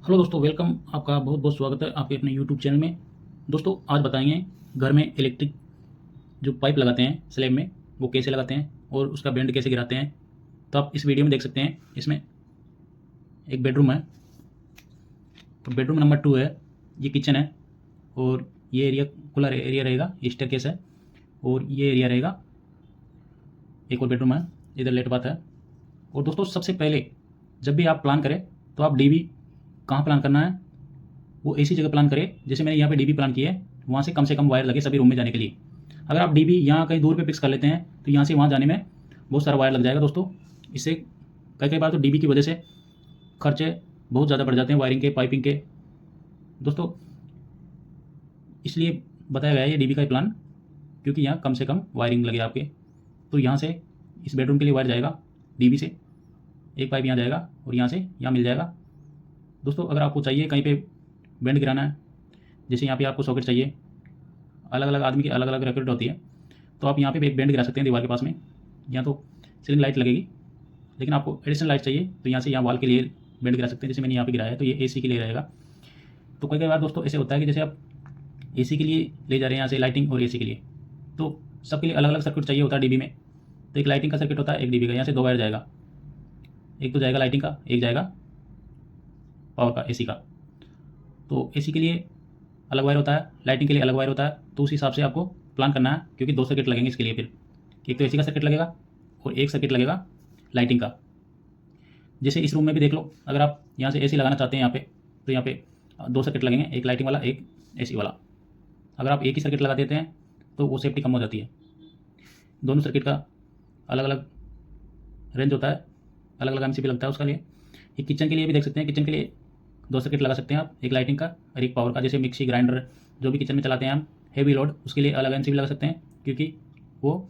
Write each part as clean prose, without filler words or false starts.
Hello दोस्तों, welcome. आपका बहुत बहुत स्वागत है आपके अपने यूट्यूब चैनल में। दोस्तों आज बताएंगे घर में इलेक्ट्रिक जो पाइप लगाते हैं स्लैब में, वो कैसे लगाते हैं और उसका बेंड कैसे गिराते हैं। तो आप इस वीडियो में देख सकते हैं। इसमें एक बेडरूम है, तो बेडरूम नंबर 2 है। ये किचन है और ये एरिया खुला एरिया रहेगा, ये स्टेयरकेस है और ये एरिया रहेगा। एक और बेडरूम है, इधर लेट बाथ है। और दोस्तों सबसे पहले जब भी आप प्लान करें तो आप डीबी कहाँ प्लान करना है, वो ऐसी जगह प्लान करें जैसे मैंने यहाँ पे डीबी प्लान किया है, वहाँ से कम वायर लगे सभी रूम में जाने के लिए। अगर आप डीबी यहाँ कहीं दूर पे फिक्स कर लेते हैं तो यहाँ से वहाँ जाने में बहुत सारा वायर लग जाएगा दोस्तों। इससे कई बार तो डीबी की वजह से खर्चे बहुत ज़्यादा बढ़ जाते हैं वायरिंग के, पाइपिंग के दोस्तों। इसलिए बताया गया है ये डीबी का प्लान, क्योंकि यहाँ कम से कम वायरिंग लगे आपके। तो यहाँ से इस बेडरूम के लिए वायर जाएगा डीबी से, एक पाइप यहाँ जाएगा और यहाँ से यहाँ मिल जाएगा दोस्तों। अगर आपको चाहिए कहीं पे बेंड गिराना है, जैसे यहाँ पे आपको सॉकेट चाहिए, अलग अलग आदमी की अलग अलग रिक्वायरमेंट होती है, तो आप यहाँ पे एक बेंड गिरा सकते हैं दीवार के पास में। यहाँ तो सीलिंग लाइट लगेगी, लेकिन आपको एडिशनल लाइट चाहिए तो यहाँ से यहाँ वॉल के लिए बेंड गिरा सकते हैं। जैसे मैंने यहाँ पे गिराया है तो ये एसी के लिए रहेगा। तो कई बार दोस्तों ऐसे होता है कि जैसे आप एसी के लिए ले जा रहे हैं यहाँ से लाइटिंग और एसी के लिए, तो सबके लिए अलग अलग सर्किट चाहिए होता है डीबी में। तो एक लाइटिंग का सर्किट होता है, एक डीबी का। यहाँ से 2 वायर जाएगा, एक तो जाएगा लाइटिंग का, एक जाएगा पावर का, एसी का। तो एसी के लिए अलग वायर होता है, लाइटिंग के लिए अलग वायर होता है। तो उस हिसाब से आपको प्लान करना है, क्योंकि 2 सर्किट लगेंगे इसके लिए। फिर एक तो एसी का सर्किट लगेगा और एक सर्किट लगेगा लाइटिंग का। जैसे इस रूम में भी देख लो, अगर आप यहाँ से एसी लगाना चाहते हैं यहाँ पे, तो यहाँ पे 2 सर्किट लगेंगे, एक लाइटिंग वाला, एक एसी वाला। अगर आप एक ही सर्किट लगा देते हैं तो वो सेफ्टी कम हो जाती है। दोनों सर्किट का अलग अलग रेंज होता है, अलग अलग एमसीबी लगता है उसका लिए। ये किचन के लिए भी देख सकते हैं, किचन के लिए 2 सर्किट लगा सकते हैं आप, एक लाइटिंग का और एक पावर का। जैसे मिक्सी, ग्राइंडर, जो भी किचन में चलाते हैं हम, हैवी लोड, उसके लिए अलग एमसीबी लगा सकते हैं, क्योंकि वो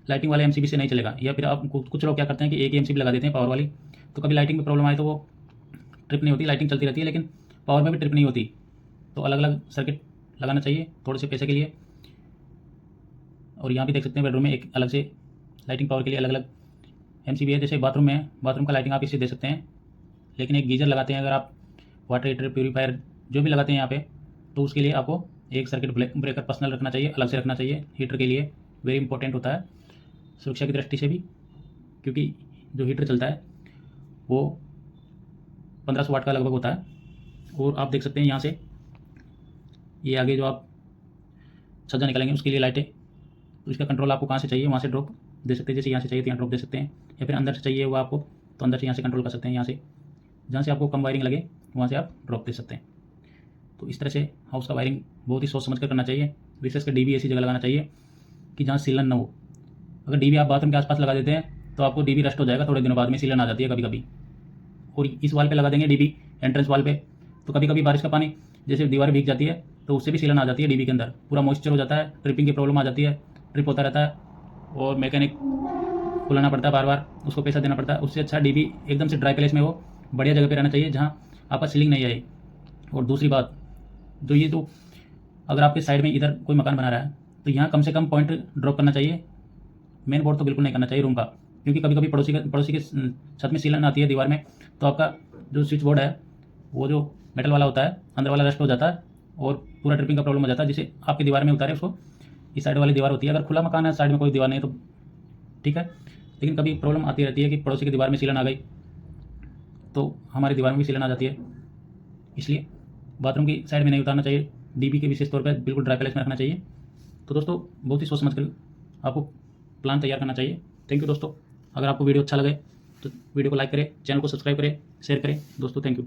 लाइटिंग वाले एमसीबी से नहीं चलेगा। या फिर आप कुछ लोग क्या करते हैं कि एक ही एमसीबी लगा देते हैं पावर वाली, तो कभी लाइटिंग में प्रॉब्लम आए तो वो ट्रिप नहीं होती, लाइटिंग चलती रहती है, लेकिन पावर में भी ट्रिप नहीं होती। तो अलग अलग सर्किट लगाना चाहिए थोड़े से पैसे के लिए। और यहाँ भी देख सकते हैं बेडरूम में एक अलग से लाइटिंग पावर के लिए अलग अलग एमसीबी है। जैसे बाथरूम में है, बाथरूम का लाइटिंग आप इसे दे सकते हैं, लेकिन एक गीजर लगाते हैं अगर आप, वाटर हीटर, प्यूरीफायर जो भी लगाते हैं यहाँ पे, तो उसके लिए आपको एक सर्किट ब्रेकर पर्सनल रखना चाहिए, अलग से रखना चाहिए। हीटर के लिए वेरी इंपॉर्टेंट होता है सुरक्षा की दृष्टि से भी, क्योंकि जो हीटर चलता है वो 1500 वाट का लगभग होता है। और आप देख सकते हैं यहाँ से ये आगे जो आप छज्जा निकालेंगे उसके लिए लाइटें, तो इसका कंट्रोल आपको कहाँ से चाहिए वहाँ से ड्रॉप दे सकते हैं। जैसे यहाँ से चाहिए तो यहाँ ड्रॉप दे सकते हैं, या फिर अंदर से चाहिए हुआ आपको तो अंदर से यहाँ से कंट्रोल कर सकते हैं। यहाँ से जहाँ से आपको कम वायरिंग लगे वहाँ से आप ड्रॉप दे सकते हैं। तो इस तरह से हाउस का वायरिंग बहुत ही सोच समझ कर करना चाहिए। विशेषकर डीबी ऐसी जगह लगाना चाहिए कि जहाँ सीलन ना हो। अगर डीबी आप बाथरूम के आसपास लगा देते हैं तो आपको डीबी रस्ट हो जाएगा, थोड़े दिनों बाद में सीलन आ जाती है कभी कभी। और इस वाल पे लगा देंगे डीबी एंट्रेंस वाल पे, तो कभी कभी बारिश का पानी जैसे दीवार भीग जाती है तो उससे भी सीलन आ जाती है। डीबी के अंदर पूरा मॉइस्चर हो जाता है, ट्रिपिंग की प्रॉब्लम आ जाती है, ट्रिप होता रहता है और मैकेनिक बुलाना पड़ता है, बार बार उसको पैसा देना पड़ता है। उससे अच्छा डीबी एकदम से ड्राई प्लेस में हो, बढ़िया जगह पे रहना चाहिए जहाँ आपका सीलिंग नहीं आए। और दूसरी बात, जो ये तो अगर आपके साइड में इधर कोई मकान बना रहा है तो यहाँ कम से कम पॉइंट ड्रॉप करना चाहिए। मेन बोर्ड तो बिल्कुल नहीं करना चाहिए रूम का, क्योंकि कभी कभी पड़ोसी के छत में सीलन आती है दीवार में, तो आपका जो स्विच बोर्ड है वो जो मेटल वाला होता है अंदर वाला रस्ट हो जाता है और पूरा ट्रिपिंग का प्रॉब्लम हो जाता है। जिसे आपकी दीवार में उतारे उसको, इस साइड वाली दीवार होती है। अगर खुला मकान है, साइड में कोई दीवार नहीं तो ठीक है, लेकिन कभी प्रॉब्लम आती रहती है कि पड़ोसी की दीवार में सीलन आ गई तो हमारी दीवार में भी सीलन आ जाती है। इसलिए बाथरूम की साइड में नहीं उतारना चाहिए, डीबी के विशेष तौर पर बिल्कुल ड्राई प्लेस में रखना चाहिए। तो दोस्तों बहुत ही सोच समझ कर आपको प्लान तैयार करना चाहिए। थैंक यू दोस्तों। अगर आपको वीडियो अच्छा लगे तो वीडियो को लाइक करें, चैनल को सब्सक्राइब करें, शेयर करें दोस्तों। Thank you.